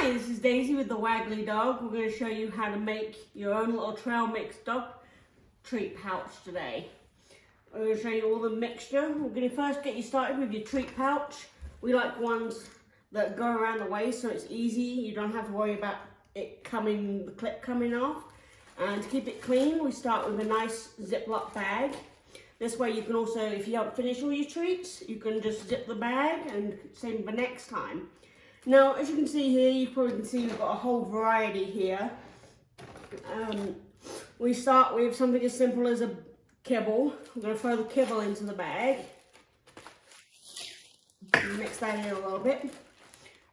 Hi, this is Daisy with the Waggly Dog. We're going to show you how to make your own little trail mix dog treat pouch today. We're going to show you all the mixture. We're going to first get you started with your treat pouch. We like ones that go around the waist so it's easy. You don't have to worry about it the clip coming off. And to keep it clean, we start with a nice Ziploc bag. This way you can also, if you haven't finished all your treats, you can just zip the bag and save for next time. Now, as you can see here, you probably can see we've got a whole variety here. We start with something as simple as a kibble. I'm going to throw the kibble into the bag. Mix that in a little bit.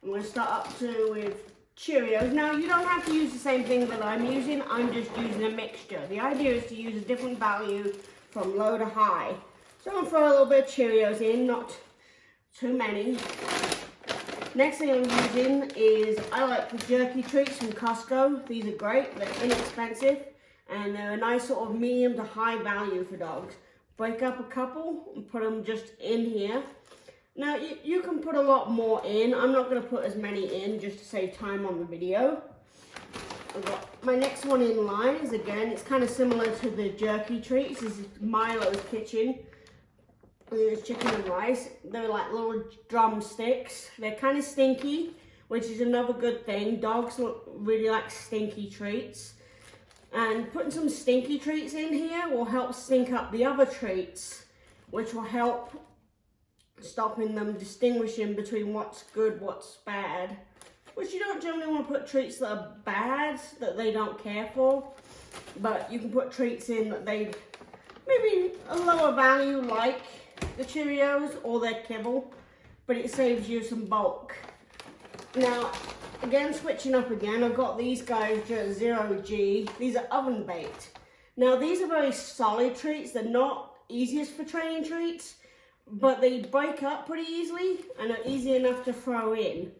I'm going to start up with Cheerios. Now, you don't have to use the same thing that I'm using. I'm just using a mixture. The idea is to use a different value from low to high. So I'm going to throw a little bit of Cheerios in, not too many. Next thing I'm using is, I like the Jerky treats from Costco. These are great, they're inexpensive, and they're a nice sort of medium to high value for dogs. Break up a couple and put them just in here. Now, you can put a lot more in. I'm not going to put as many in just to save time on the video. I've got my next one in line is, again, it's kind of similar to the Jerky treats. This is Milos Kitchen. There's chicken and rice. They're like little drumsticks. They're kind of stinky, which is another good thing. Dogs really like stinky treats. And putting some stinky treats in here will help stink up the other treats, which will help stopping them distinguishing between what's good, what's bad. Which you don't generally want to put treats that are bad, that they don't care for. But you can put treats in that they maybe a lower value, like the Cheerios or their kibble, but it saves you some bulk. Now, again, switching up again, I've got these guys, just 0G. These are oven baked. Now, these are very solid treats. They're not easiest for training treats, but they break up pretty easily and are easy enough to throw in.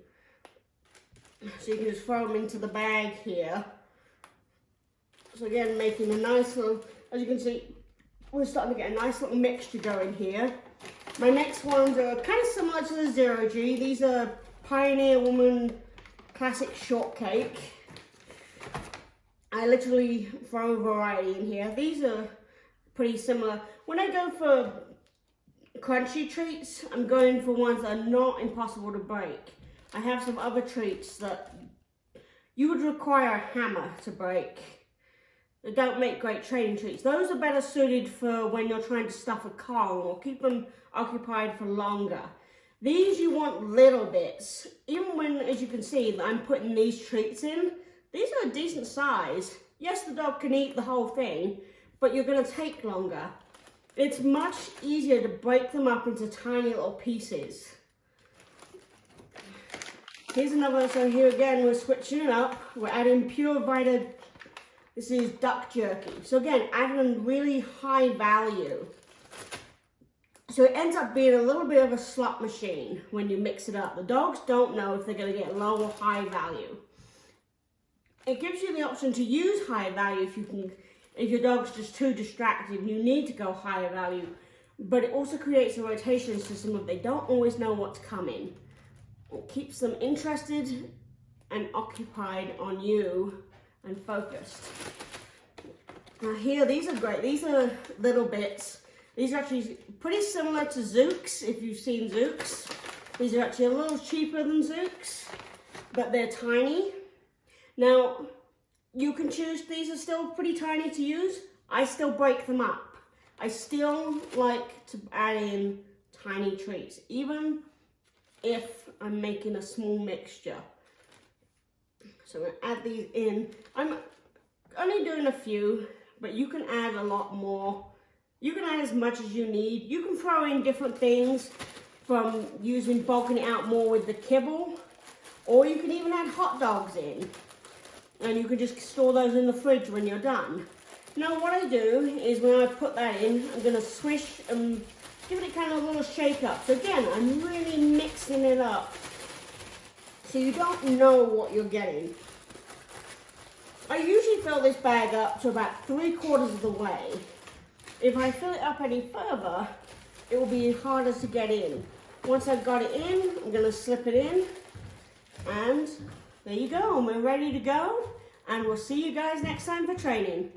So you can just throw them into the bag here. So again, making a nice little, as you can see, we're starting to get a nice little mixture going here. My next ones are kind of similar to the 0G. These are Pioneer Woman Classic Shortcake. I literally throw a variety in here. These are pretty similar. When I go for crunchy treats, I'm going for ones that are not impossible to break. I have some other treats that you would require a hammer to break. They don't make great training treats. Those are better suited for when you're trying to stuff a Kong or keep them occupied for longer. These you want little bits. Even when, as you can see, I'm putting these treats in, these are a decent size. Yes, the dog can eat the whole thing, but you're going to take longer. It's much easier to break them up into tiny little pieces. Here's another, so here again, we're switching it up. We're adding Pure Vita. This is duck jerky. So again, adding really high value. So it ends up being a little bit of a slot machine when you mix it up. The dogs don't know if they're going to get low or high value. It gives you the option to use high value if your dog's just too distracted and you need to go higher value. But it also creates a rotation system if they don't always know what's coming. It keeps them interested and occupied on you and focused. Now here, these are great. These are little bits. These are actually pretty similar to Zooks, if you've seen Zooks. These are actually a little cheaper than Zooks, but they're tiny. Now, you can choose, these are still pretty tiny to use. I still break them up. I still like to add in tiny treats, even if I'm making a small mixture. So I'm going to add these in. I'm only doing a few, but you can add a lot more. You can add as much as you need. You can throw in different things from bulking it out more with the kibble, or you can even add hot dogs in. And you can just store those in the fridge when you're done. Now what I do is when I put that in, I'm going to swish and give it a kind of little shake up. So again, I'm really mixing it up, so you don't know what you're getting. I usually fill this bag up to about 3/4 of the way. If I fill it up any further, it will be harder to get in. Once I've got it in, I'm going to slip it in and There you go, and we're ready to go. And we'll see you guys next time for training.